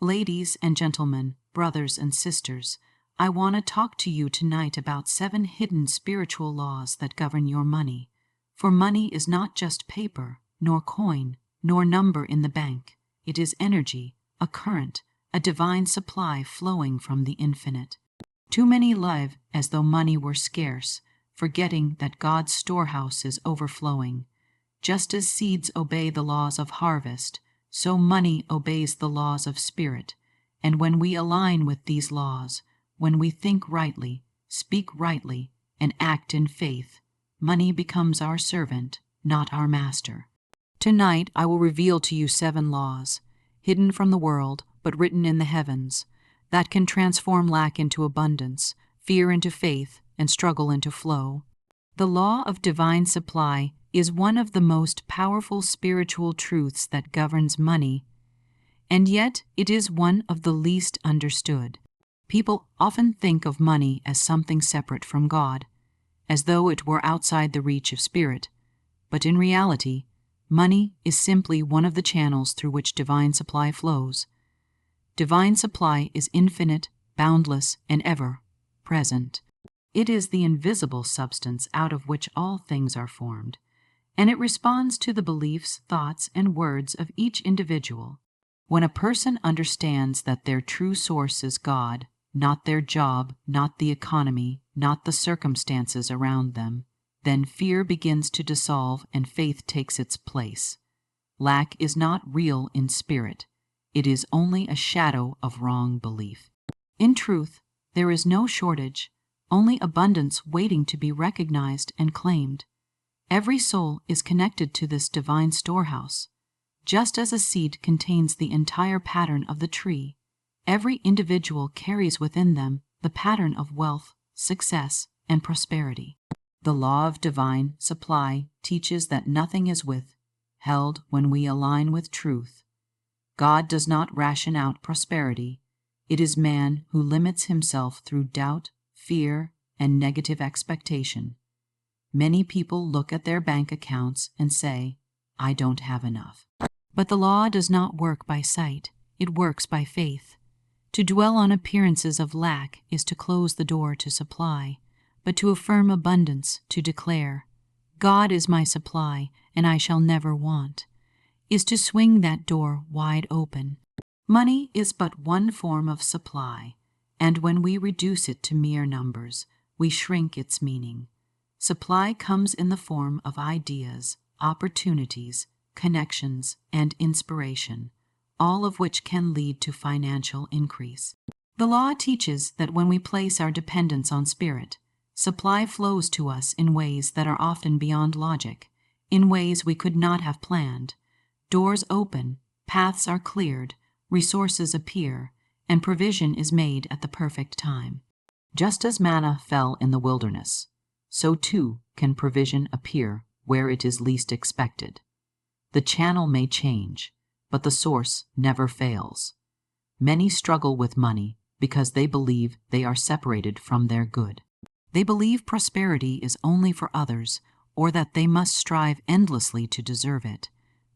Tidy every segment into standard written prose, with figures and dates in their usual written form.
Ladies and gentlemen, brothers and sisters, I want to talk to you tonight about 7 hidden spiritual laws that govern your money. For money is not just paper, nor coin, nor number in the bank. It is energy, a current, a divine supply flowing from the infinite. Too many live as though money were scarce, forgetting that God's storehouse is overflowing. Just as seeds obey the laws of harvest, so money obeys the laws of spirit. And when we align with these laws, when we think rightly, speak rightly, and act in faith, money becomes our servant, not our master. Tonight I will reveal to you 7 laws, hidden from the world but written in the heavens, that can transform lack into abundance, fear into faith, and struggle into flow. The law of divine supply is one of the most powerful spiritual truths that governs money, and yet it is one of the least understood. People often think of money as something separate from God, as though it were outside the reach of spirit. But in reality, money is simply one of the channels through which divine supply flows. Divine supply is infinite, boundless, and ever present. It is the invisible substance out of which all things are formed, and it responds to the beliefs, thoughts, and words of each individual. When a person understands that their true source is God, not their job, not the economy, not the circumstances around them, then fear begins to dissolve and faith takes its place. Lack is not real in spirit. It is only a shadow of wrong belief. In truth, there is no shortage, only abundance waiting to be recognized and claimed. Every soul is connected to this divine storehouse. Just as a seed contains the entire pattern of the tree, every individual carries within them the pattern of wealth, success, and prosperity. The law of divine supply teaches that nothing is withheld when we align with truth. God does not ration out prosperity. It is man who limits himself through doubt, fear, and negative expectation. Many people look at their bank accounts and say, "I don't have enough." But the law does not work by sight, it works by faith. To dwell on appearances of lack is to close the door to supply, but to affirm abundance, to declare, "God is my supply, and I shall never want," is to swing that door wide open. Money is but one form of supply, and when we reduce it to mere numbers, we shrink its meaning. Supply comes in the form of ideas, opportunities, connections, and inspiration, all of which can lead to financial increase. The law teaches that when we place our dependence on spirit, supply flows to us in ways that are often beyond logic, in ways we could not have planned. Doors open, paths are cleared, resources appear, and provision is made at the perfect time. Just as manna fell in the wilderness, so too can provision appear where it is least expected. The channel may change, but the source never fails. Many struggle with money because they believe they are separated from their good. They believe prosperity is only for others, or that they must strive endlessly to deserve it.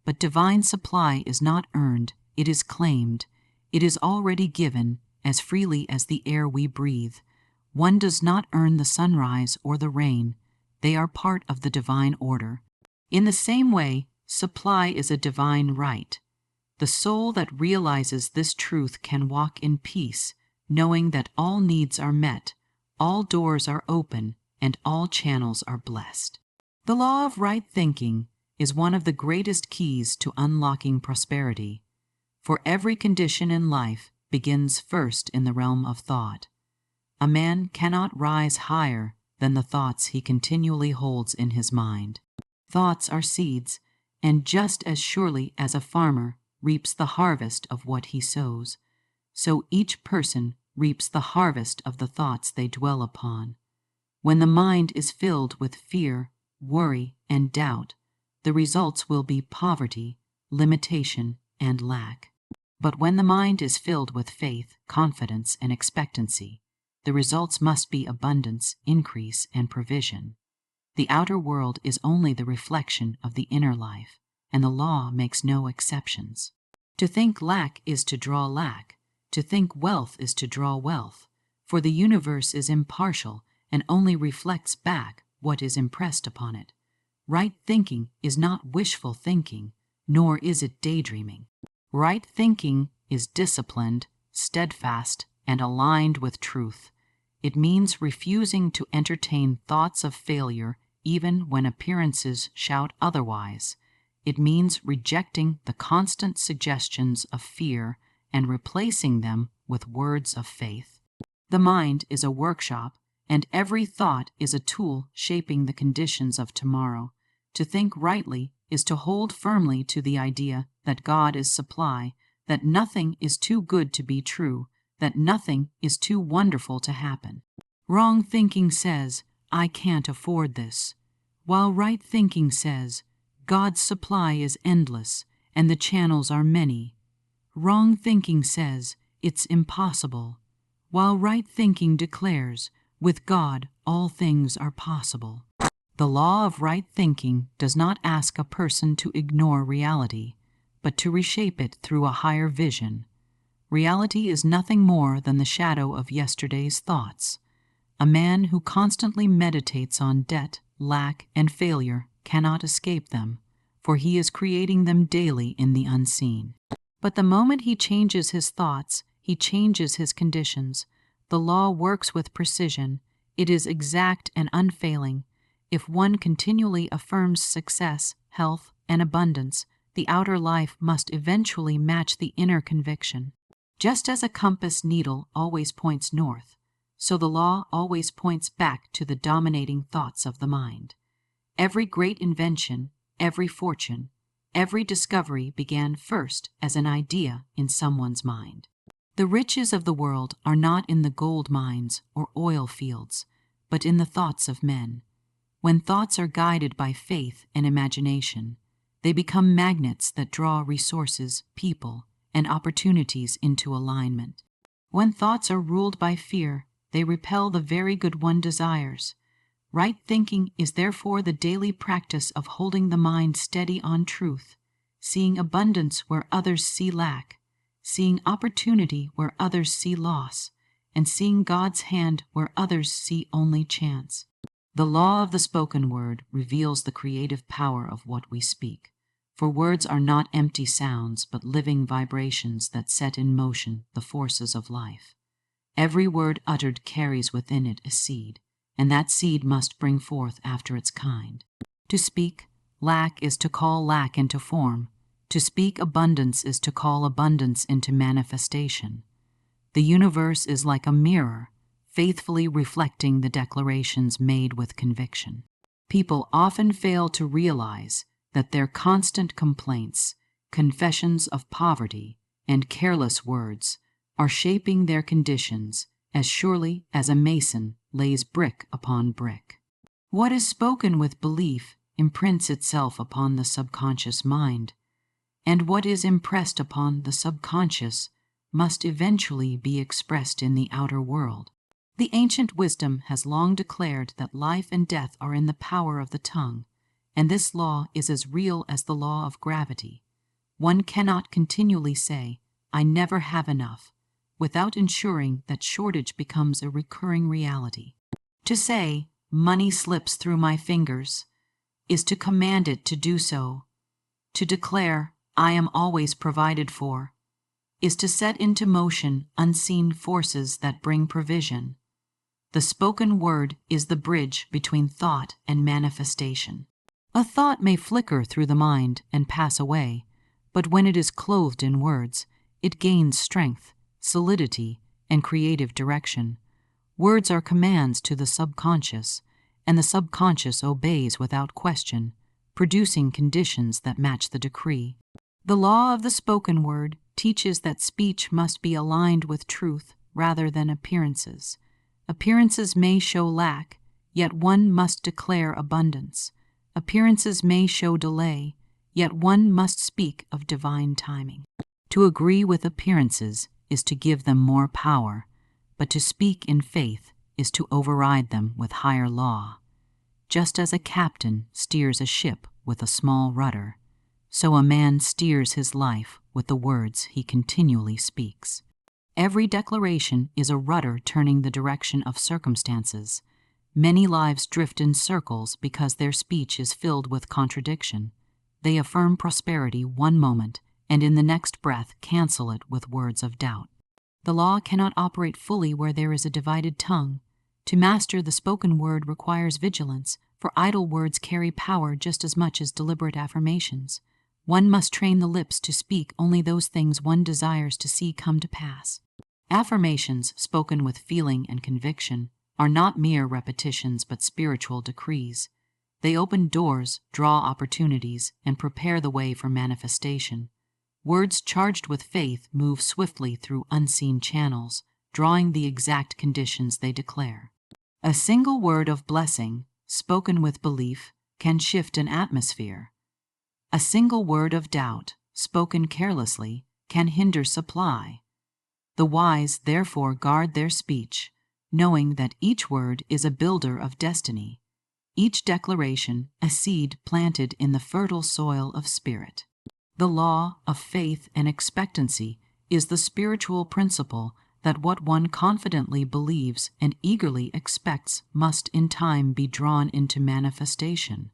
But divine supply is not earned, it is claimed. It is already given as freely as the air we breathe. One does not earn the sunrise or the rain. They are part of the divine order. In the same way, supply is a divine right. The soul that realizes this truth can walk in peace, knowing that all needs are met, all doors are open, and all channels are blessed. The law of right thinking is one of the greatest keys to unlocking prosperity. For every condition in life begins first in the realm of thought. A man cannot rise higher than the thoughts he continually holds in his mind. Thoughts are seeds, and just as surely as a farmer reaps the harvest of what he sows, so each person reaps the harvest of the thoughts they dwell upon. When the mind is filled with fear, worry, and doubt, the results will be poverty, limitation, and lack. But when the mind is filled with faith, confidence, and expectancy, the results must be abundance, increase, and provision. The outer world is only the reflection of the inner life, and the law makes no exceptions. To think lack is to draw lack. To think wealth is to draw wealth. For the universe is impartial and only reflects back what is impressed upon it. Right thinking is not wishful thinking, nor is it daydreaming. Right thinking is disciplined, steadfast, and aligned with truth. It means refusing to entertain thoughts of failure even when appearances shout otherwise. It means rejecting the constant suggestions of fear and replacing them with words of faith. The mind is a workshop, and every thought is a tool shaping the conditions of tomorrow. To think rightly is to hold firmly to the idea that God is supply, that nothing is too good to be true, that nothing is too wonderful to happen. Wrong thinking says, I can't afford this, while right thinking says, God's supply is endless and the channels are many. Wrong thinking says, it's impossible, while right thinking declares, with God all things are possible. The law of right thinking does not ask a person to ignore reality, but to reshape it through a higher vision. Reality is nothing more than the shadow of yesterday's thoughts. A man who constantly meditates on debt, lack, and failure cannot escape them, for he is creating them daily in the unseen. But the moment he changes his thoughts, he changes his conditions. The law works with precision. It is exact and unfailing. If one continually affirms success, health, and abundance, the outer life must eventually match the inner conviction. Just as a compass needle always points north, so the law always points back to the dominating thoughts of the mind. Every great invention, every fortune, every discovery began first as an idea in someone's mind. The riches of the world are not in the gold mines or oil fields, but in the thoughts of men. When thoughts are guided by faith and imagination, they become magnets that draw resources, people, and opportunities into alignment. When thoughts are ruled by fear, they repel the very good one desires. Right thinking is therefore the daily practice of holding the mind steady on truth, seeing abundance where others see lack, seeing opportunity where others see loss, and seeing God's hand where others see only chance. The law of the spoken word reveals the creative power of what we speak, for words are not empty sounds but living vibrations that set in motion the forces of life. Every word uttered carries within it a seed, and that seed must bring forth after its kind. To speak lack is to call lack into form. To speak abundance is to call abundance into manifestation. The universe is like a mirror, faithfully reflecting the declarations made with conviction. People often fail to realize that their constant complaints, confessions of poverty, and careless words are shaping their conditions as surely as a mason lays brick upon brick. What is spoken with belief imprints itself upon the subconscious mind, and what is impressed upon the subconscious must eventually be expressed in the outer world. The ancient wisdom has long declared that life and death are in the power of the tongue, and this law is as real as the law of gravity. One cannot continually say, I never have enough, without ensuring that shortage becomes a recurring reality. To say, money slips through my fingers, is to command it to do so. To declare, I am always provided for, is to set into motion unseen forces that bring provision. The spoken word is the bridge between thought and manifestation. A thought may flicker through the mind and pass away, but when it is clothed in words, it gains strength, solidity, and creative direction. Words are commands to the subconscious, and the subconscious obeys without question, producing conditions that match the decree. The law of the spoken word teaches that speech must be aligned with truth rather than appearances. Appearances may show lack, yet one must declare abundance. Appearances may show delay, yet one must speak of divine timing. To agree with appearances is to give them more power, but to speak in faith is to override them with higher law. Just as a captain steers a ship with a small rudder, so a man steers his life with the words he continually speaks. Every declaration is a rudder turning the direction of circumstances. Many lives drift in circles because their speech is filled with contradiction. They affirm prosperity one moment and in the next breath cancel it with words of doubt. The law cannot operate fully where there is a divided tongue. To master the spoken word requires vigilance, for idle words carry power just as much as deliberate affirmations. One must train the lips to speak only those things one desires to see come to pass. Affirmations spoken with feeling and conviction are not mere repetitions but spiritual decrees. They open doors, draw opportunities, and prepare the way for manifestation. Words charged with faith move swiftly through unseen channels, drawing the exact conditions they declare. A single word of blessing, spoken with belief, can shift an atmosphere. A single word of doubt, spoken carelessly, can hinder supply. The wise therefore guard their speech, knowing that each word is a builder of destiny, each declaration a seed planted in the fertile soil of spirit. The law of faith and expectancy is the spiritual principle that what one confidently believes and eagerly expects must in time be drawn into manifestation.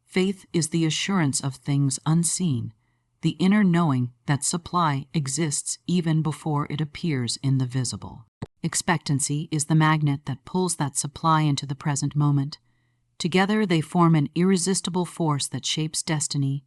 Faith is the assurance of things unseen, the inner knowing that supply exists even before it appears in the visible. Expectancy is the magnet that pulls that supply into the present moment. Together they form an irresistible force that shapes destiny.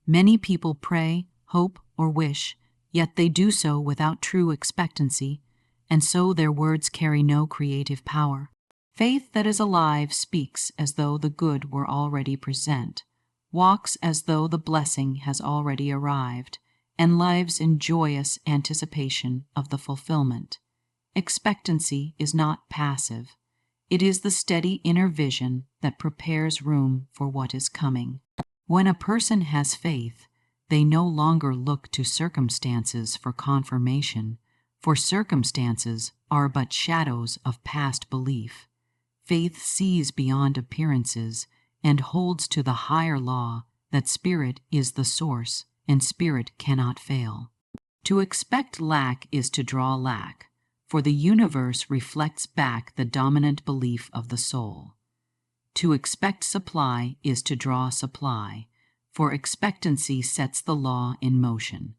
Many people pray, hope, or wish, yet they do so without true expectancy, and so their words carry no creative power. Faith that is alive speaks as though the good were already present, walks as though the blessing has already arrived, and lives in joyous anticipation of the fulfillment. Expectancy is not passive. It is the steady inner vision that prepares room for what is coming. When a person has faith, they no longer look to circumstances for confirmation, for circumstances are but shadows of past belief. Faith sees beyond appearances and holds to the higher law that spirit is the source and spirit cannot fail. To expect lack is to draw lack, for the universe reflects back the dominant belief of the soul. To expect supply is to draw supply, for expectancy sets the law in motion.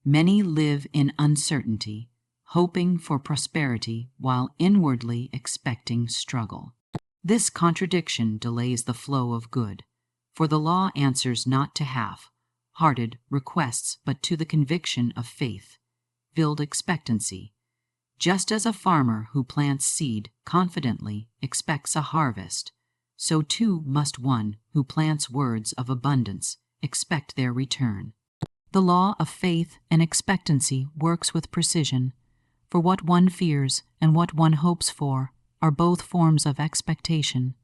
Many live in uncertainty, hoping for prosperity while inwardly expecting struggle. This contradiction delays the flow of good, for the law answers not to half-hearted requests but to the conviction of faith. Build expectancy. Just as a farmer who plants seed confidently expects a harvest, so too must one who plants words of abundance expect their return. The law of faith and expectancy works with precision, for what one fears and what one hopes for are both forms of expectation.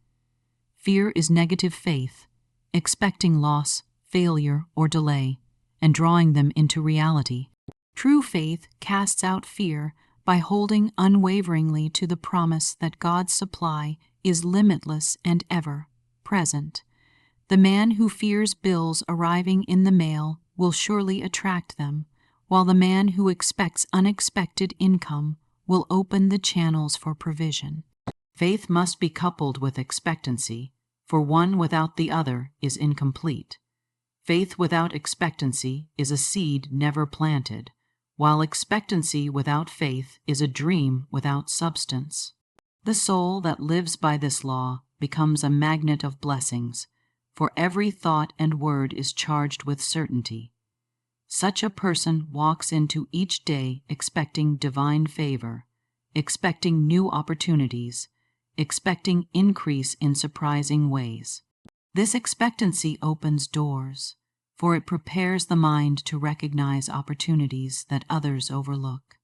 Fear is negative faith, expecting loss, failure, or delay, and drawing them into reality. True faith casts out fear by holding unwaveringly to the promise that God's supply is limitless and ever present. The man who fears bills arriving in the mail will surely attract them, while the man who expects unexpected income will open the channels for provision. Faith must be coupled with expectancy, for one without the other is incomplete. Faith without expectancy is a seed never planted, while expectancy without faith is a dream without substance. The soul that lives by this law becomes a magnet of blessings, for every thought and word is charged with certainty. Such a person walks into each day expecting divine favor, expecting new opportunities, expecting increase in surprising ways. This expectancy opens doors, for it prepares the mind to recognize opportunities that others overlook.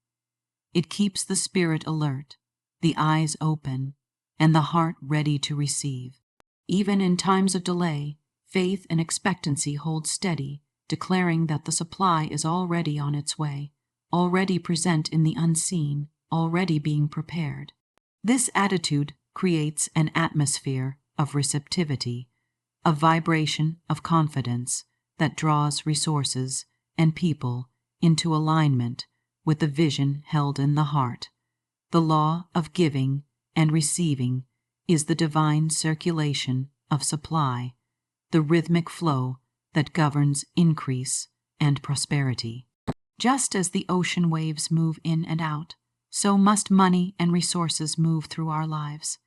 It keeps the spirit alert, the eyes open, and the heart ready to receive. Even in times of delay, faith and expectancy hold steady, declaring that the supply is already on its way, already present in the unseen, already being prepared. This attitude creates an atmosphere of receptivity, a vibration of confidence that draws resources and people into alignment with the vision held in the heart. The law of giving and receiving is the divine circulation of supply, the rhythmic flow that governs increase and prosperity. Just as the ocean waves move in and out, so must money and resources move through our lives.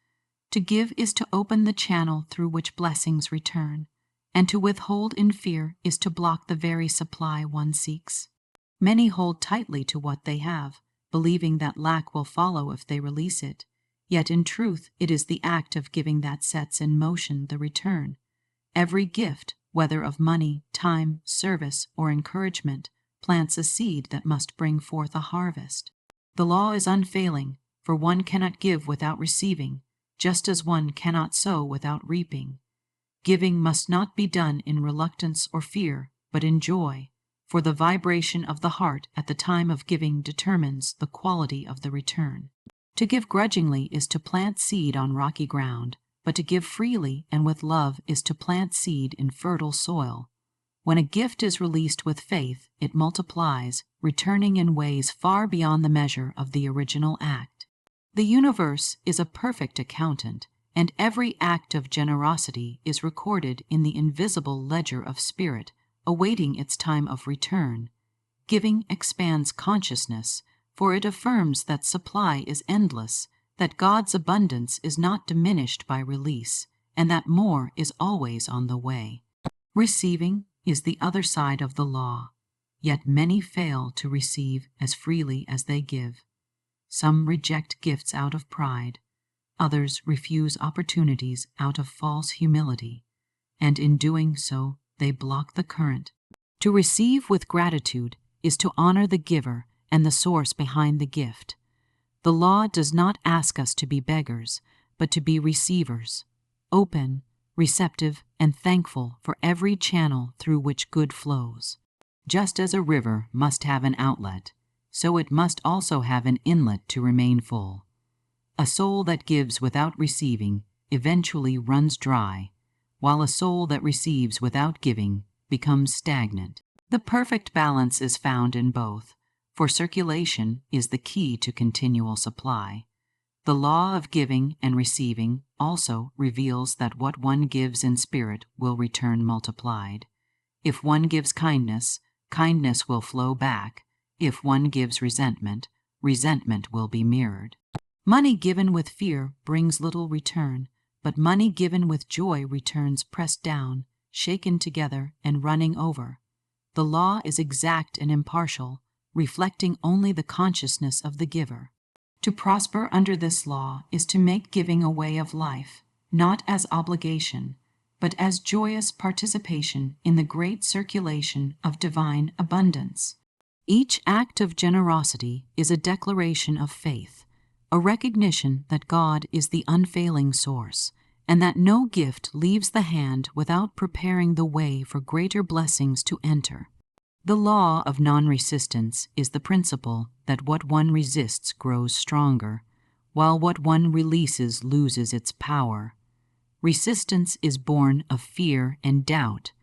To give is to open the channel through which blessings return, and to withhold in fear is to block the very supply one seeks. Many hold tightly to what they have, believing that lack will follow if they release it. Yet in truth, it is the act of giving that sets in motion the return. Every gift, whether of money, time, service, or encouragement, plants a seed that must bring forth a harvest. The law is unfailing, for one cannot give without receiving, just as one cannot sow without reaping. Giving must not be done in reluctance or fear, but in joy, for the vibration of the heart at the time of giving determines the quality of the return. To give grudgingly is to plant seed on rocky ground, but to give freely and with love is to plant seed in fertile soil. When a gift is released with faith, it multiplies, returning in ways far beyond the measure of the original act. The universe is a perfect accountant, and every act of generosity is recorded in the invisible ledger of spirit, awaiting its time of return. Giving expands consciousness, for it affirms that supply is endless, that God's abundance is not diminished by release, and that more is always on the way. Receiving is the other side of the law, yet many fail to receive as freely as they give. Some reject gifts out of pride, others refuse opportunities out of false humility, and in doing so they block the current. To receive with gratitude is to honor the giver and the source behind the gift. The law does not ask us to be beggars, but to be receivers, open, receptive, and thankful for every channel through which good flows. Just as a river must have an outlet, so it must also have an inlet to remain full. A soul that gives without receiving eventually runs dry, while a soul that receives without giving becomes stagnant. The perfect balance is found in both, for circulation is the key to continual supply. The law of giving and receiving also reveals that what one gives in spirit will return multiplied. If one gives kindness, kindness will flow back. If one gives resentment, resentment will be mirrored. Money given with fear brings little return, but money given with joy returns pressed down, shaken together, and running over. The law is exact and impartial, reflecting only the consciousness of the giver. To prosper under this law is to make giving a way of life, not as obligation, but as joyous participation in the great circulation of divine abundance. Each act of generosity is a declaration of faith, a recognition that God is the unfailing source, and that no gift leaves the hand without preparing the way for greater blessings to enter. The law of non-resistance is the principle that what one resists grows stronger, while what one releases loses its power. Resistance is born of fear and doubt,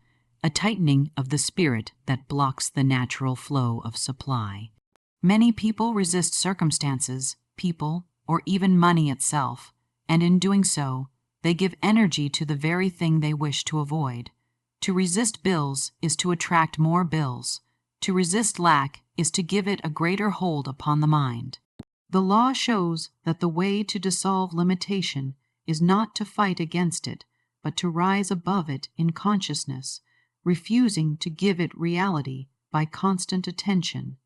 a tightening of the spirit that blocks the natural flow of supply. Many people resist circumstances, people, or even money itself, and in doing so, they give energy to the very thing they wish to avoid. To resist bills is to attract more bills. To resist lack is to give it a greater hold upon the mind. The law shows that the way to dissolve limitation is not to fight against it, but to rise above it in consciousness, refusing to give it reality by constant attention.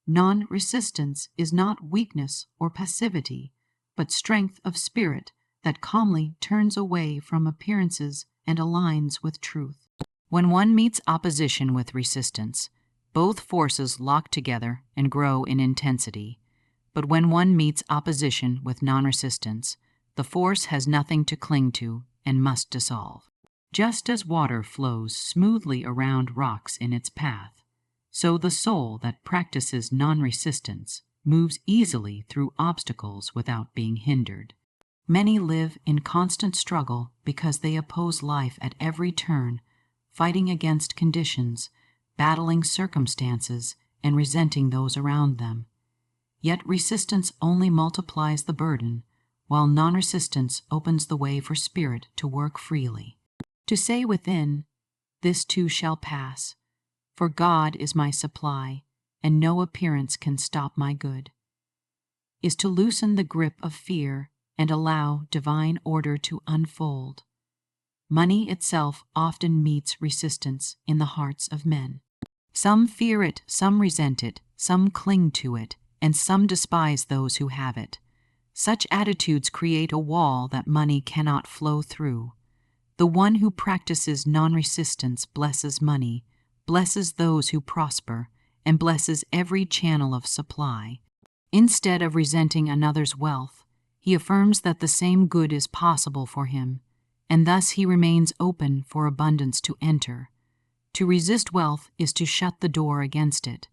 Non-resistance is not weakness or passivity, but strength of spirit that calmly turns away from appearances and aligns with truth. When one meets opposition with resistance, both forces lock together and grow in intensity. But when one meets opposition with non-resistance, the force has nothing to cling to and must dissolve. Just as water flows smoothly around rocks in its path, so the soul that practices non-resistance moves easily through obstacles without being hindered. Many live in constant struggle because they oppose life at every turn, fighting against conditions, battling circumstances, and resenting those around them. Yet resistance only multiplies the burden, while non-resistance opens the way for spirit to work freely. To say within, "This too shall pass, for God is my supply, and no appearance can stop my good," is to loosen the grip of fear and allow divine order to unfold. Money itself often meets resistance in the hearts of men. Some fear it, some resent it, some cling to it, and some despise those who have it. Such attitudes create a wall that money cannot flow through. The one who practices non-resistance blesses money, blesses those who prosper, and blesses every channel of supply. Instead of resenting another's wealth, he affirms that the same good is possible for him, and thus he remains open for abundance to enter. To resist wealth is to shut the door against it,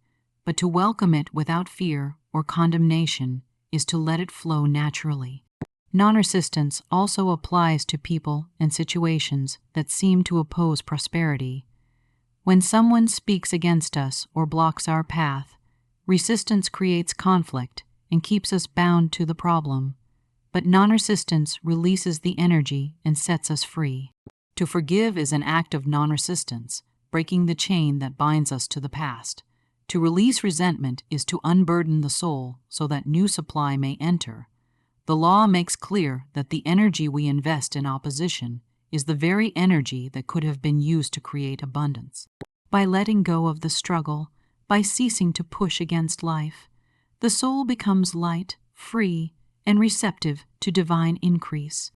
but to welcome it without fear or condemnation is to let it flow naturally. Non-resistance also applies to people and situations that seem to oppose prosperity. When someone speaks against us or blocks our path, resistance creates conflict and keeps us bound to the problem, but non-resistance releases the energy and sets us free. To forgive is an act of non-resistance, breaking the chain that binds us to the past. To release resentment is to unburden the soul so that new supply may enter. The law makes clear that the energy we invest in opposition is the very energy that could have been used to create abundance. By letting go of the struggle, by ceasing to push against life, the soul becomes light, free, and receptive to divine increase.